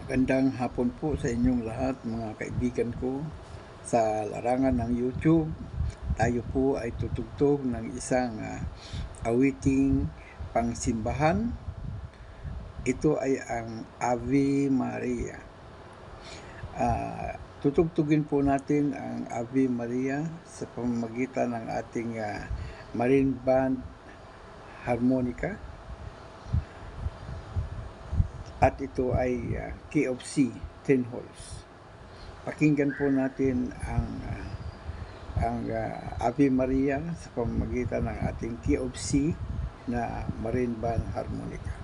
Magandang hapon po sa inyong lahat, mga kaibigan ko sa larangan ng YouTube. Tayo po ay tutugtog ng isang awiting pangsimbahan. Ito ay ang Ave Maria. Tutugtugin po natin ang Ave Maria sa pamamagitan ng ating marine band harmonica. At ito ay key of C, 10 holes. Pakinggan po natin ang Ave Maria sa pamamagitan ng ating key of C na marine band harmonica.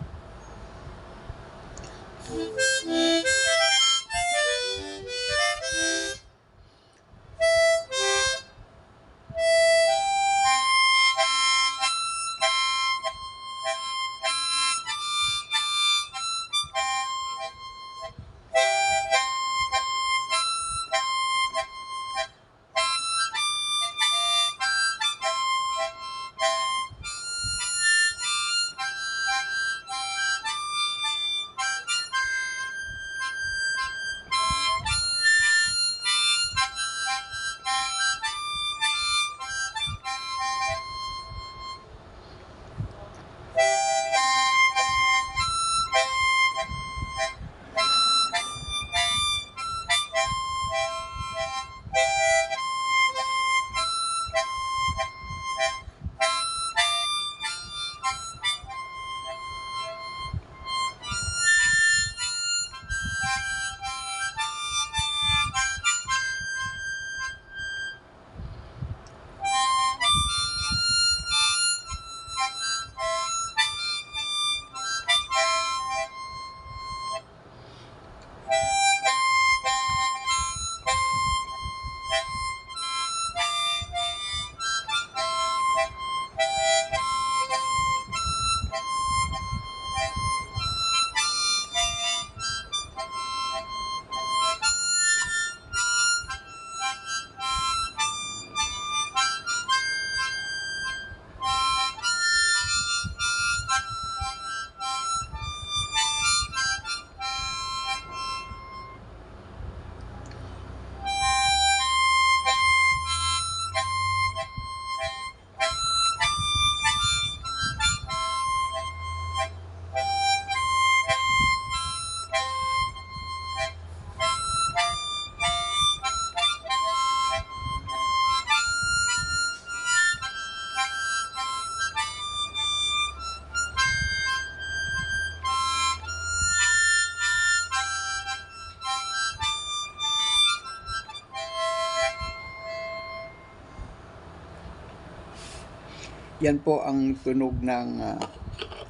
Yan po ang tunog ng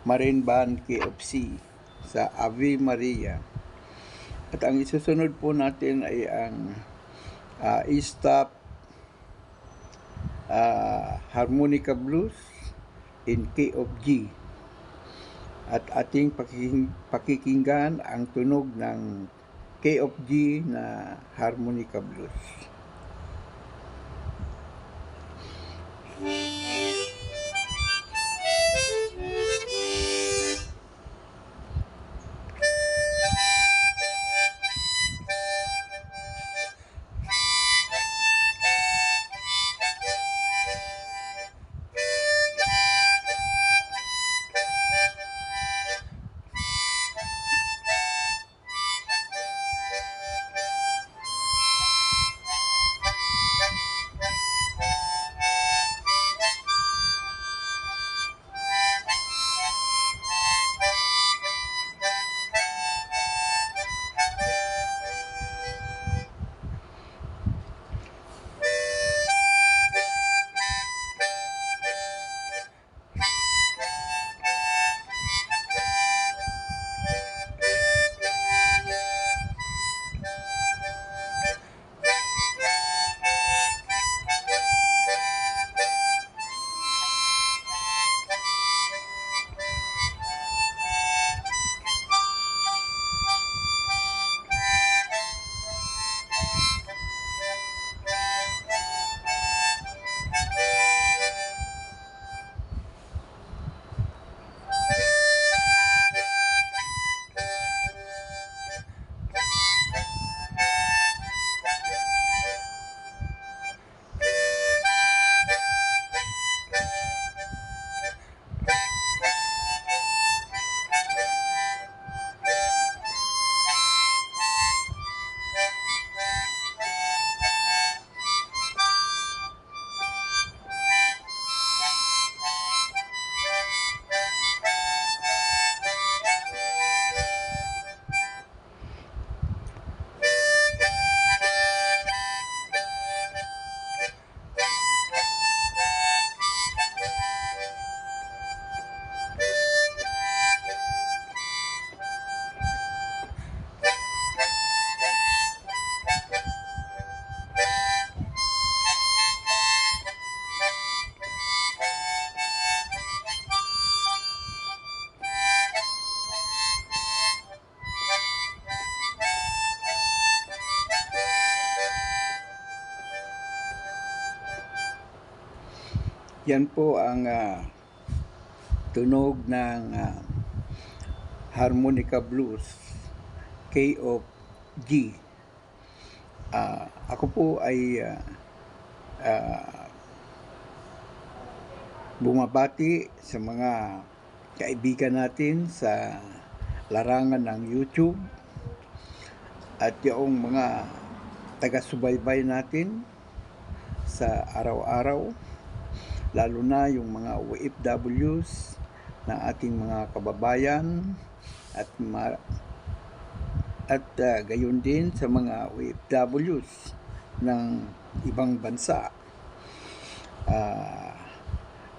marine band key of C sa Ave Maria. At ang isusunod po natin ay ang E-stop harmonica blues in key of G. At ating pakikinggan ang tunog ng key of G na harmonica blues. Yan po ang tunog ng harmonica blues, K of G. Ako po ay bumabati sa mga kaibigan natin sa larangan ng YouTube at yung mga taga-subaybay natin sa araw-araw, lalo na yung mga OFWs na ating mga kababayan at gayon din sa mga OFWs ng ibang bansa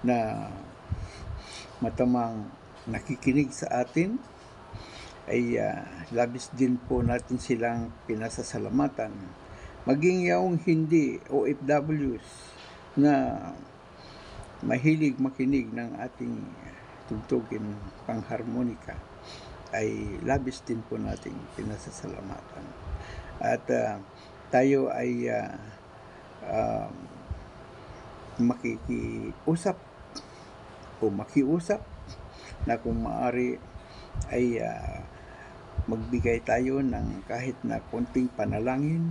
na matamang nakikinig sa atin, ay labis din po natin silang pinasasalamatan. Maging yung hindi OFWs na mahilig makinig ng ating tugtugin pangharmonika, ay labis din po nating pinasasalamatan. At tayo ay makikiusap na kung maaari ay magbigay tayo ng kahit na konting panalangin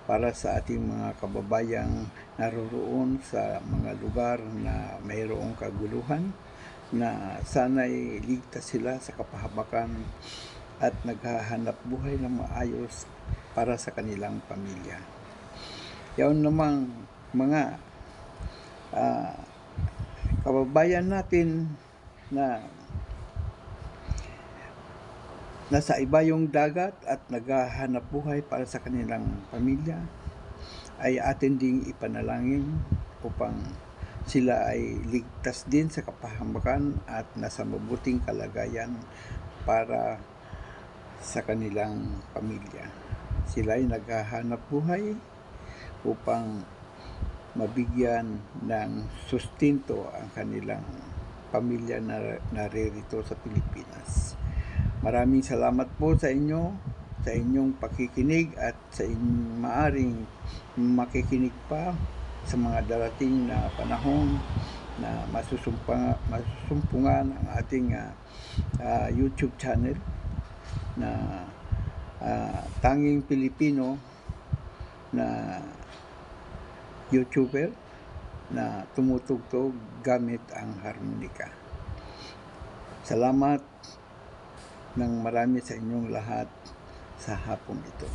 para sa ating mga kababayang naroroon sa mga lugar na mayroong kaguluhan, na sana'y ligtas sila sa kapahabakan at naghahanap buhay ng maayos para sa kanilang pamilya. Yan namang mga kababayan natin na nasa ibayong dagat at naghahanap buhay para sa kanilang pamilya, ay atin ding ipanalangin upang sila ay ligtas din sa kapahamakan at nasa mabuting kalagayan para sa kanilang pamilya. Sila ay naghahanap buhay upang mabigyan ng sustento ang kanilang pamilya na naririto sa Pilipinas. Maraming salamat po sa inyo, sa inyong pakikinig at sa inyong maaring makikinig pa sa mga darating na panahon na masusumpungan ang ating YouTube channel na tanging Pilipino na YouTuber na tumutugtog gamit ang harmonika. Salamat ng marami sa inyong lahat sa hapong ito.